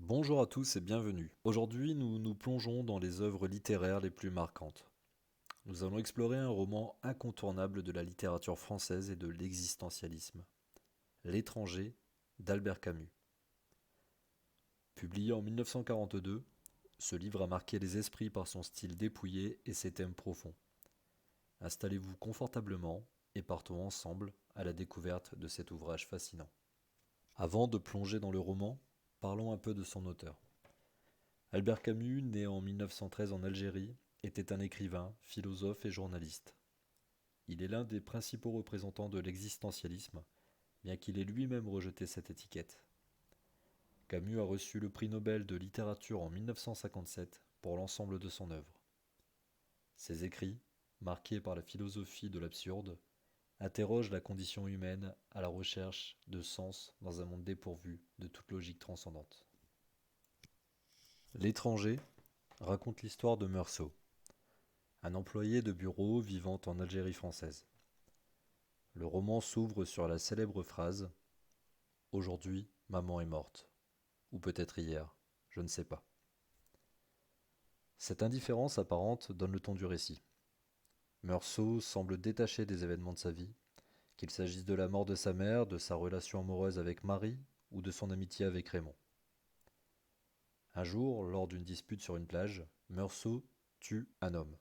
Bonjour à tous et bienvenue. Aujourd'hui, nous nous plongeons dans les œuvres littéraires les plus marquantes. Nous allons explorer un roman incontournable de la littérature française et de l'existentialisme, L'étranger d'Albert Camus. Publié en 1942, ce livre a marqué les esprits par son style dépouillé et ses thèmes profonds. Installez-vous confortablement et partons ensemble à la découverte de cet ouvrage fascinant. Avant de plonger dans le roman, parlons un peu de son auteur. Albert Camus, né en 1913 en Algérie, était un écrivain, philosophe et journaliste. Il est l'un des principaux représentants de l'existentialisme, bien qu'il ait lui-même rejeté cette étiquette. Camus a reçu le prix Nobel de littérature en 1957 pour l'ensemble de son œuvre. Ses écrits, marqués par la philosophie de l'absurde, interrogent la condition humaine à la recherche de sens dans un monde dépourvu de toute logique transcendante. L'étranger raconte l'histoire de Meursault, un employé de bureau vivant en Algérie française. Le roman s'ouvre sur la célèbre phrase « Aujourd'hui, maman est morte. Ou peut-être hier, je ne sais pas ». Cette indifférence apparente donne le ton du récit. Meursault semble détaché des événements de sa vie, qu'il s'agisse de la mort de sa mère, de sa relation amoureuse avec Marie ou de son amitié avec Raymond. Un jour, lors d'une dispute sur une plage, Meursault tue un homme.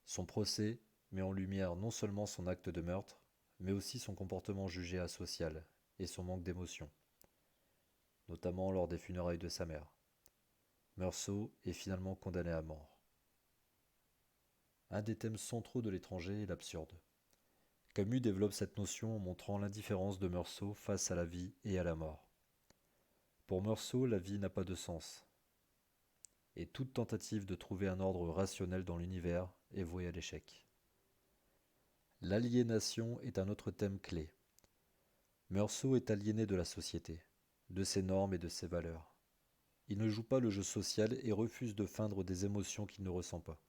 Son procès met en lumière non seulement son acte de meurtre, mais aussi son comportement jugé asocial et son manque d'émotion, notamment lors des funérailles de sa mère. Meursault est finalement condamné à mort. Un des thèmes centraux de l'étranger est l'absurde. Camus développe cette notion en montrant l'indifférence de Meursault face à la vie et à la mort. Pour Meursault, la vie n'a pas de sens, et toute tentative de trouver un ordre rationnel dans l'univers est vouée à l'échec. L'aliénation est un autre thème clé. Meursault est aliéné de la société, de ses normes et de ses valeurs. Il ne joue pas le jeu social et refuse de feindre des émotions qu'il ne ressent pas.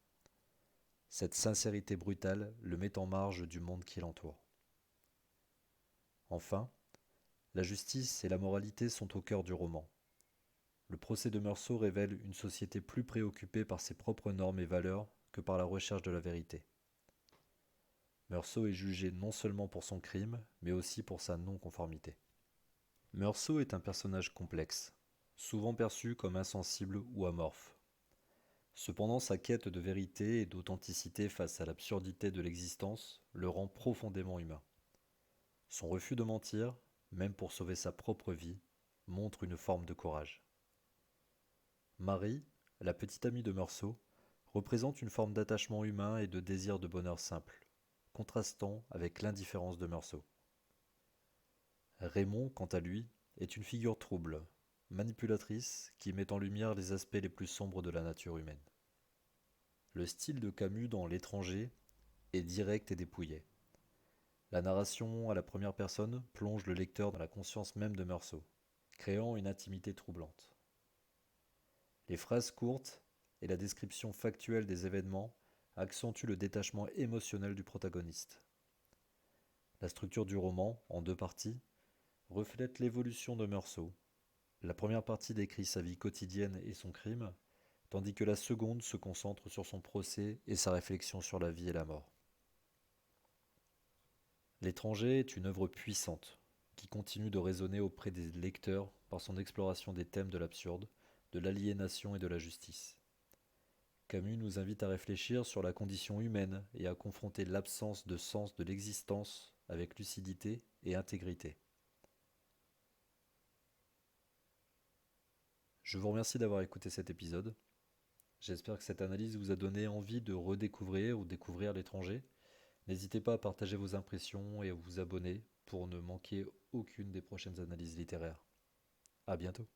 Cette sincérité brutale le met en marge du monde qui l'entoure. Enfin, la justice et la moralité sont au cœur du roman. Le procès de Meursault révèle une société plus préoccupée par ses propres normes et valeurs que par la recherche de la vérité. Meursault est jugé non seulement pour son crime, mais aussi pour sa non-conformité. Meursault est un personnage complexe, souvent perçu comme insensible ou amorphe. Cependant, sa quête de vérité et d'authenticité face à l'absurdité de l'existence le rend profondément humain. Son refus de mentir, même pour sauver sa propre vie, montre une forme de courage. Marie, la petite amie de Meursault, représente une forme d'attachement humain et de désir de bonheur simple, contrastant avec l'indifférence de Meursault. Raymond, quant à lui, est une figure trouble, manipulatrice, qui met en lumière les aspects les plus sombres de la nature humaine. Le style de Camus dans L'étranger est direct et dépouillé. La narration à la première personne plonge le lecteur dans la conscience même de Meursault, créant une intimité troublante. Les phrases courtes et la description factuelle des événements accentuent le détachement émotionnel du protagoniste. La structure du roman, en deux parties, reflète l'évolution de Meursault. La première partie décrit sa vie quotidienne et son crime, tandis que la seconde se concentre sur son procès et sa réflexion sur la vie et la mort. L'étranger est une œuvre puissante, qui continue de résonner auprès des lecteurs par son exploration des thèmes de l'absurde, de l'aliénation et de la justice. Camus nous invite à réfléchir sur la condition humaine et à confronter l'absence de sens de l'existence avec lucidité et intégrité. Je vous remercie d'avoir écouté cet épisode. J'espère que cette analyse vous a donné envie de redécouvrir ou découvrir l'étranger. N'hésitez pas à partager vos impressions et à vous abonner pour ne manquer aucune des prochaines analyses littéraires. À bientôt.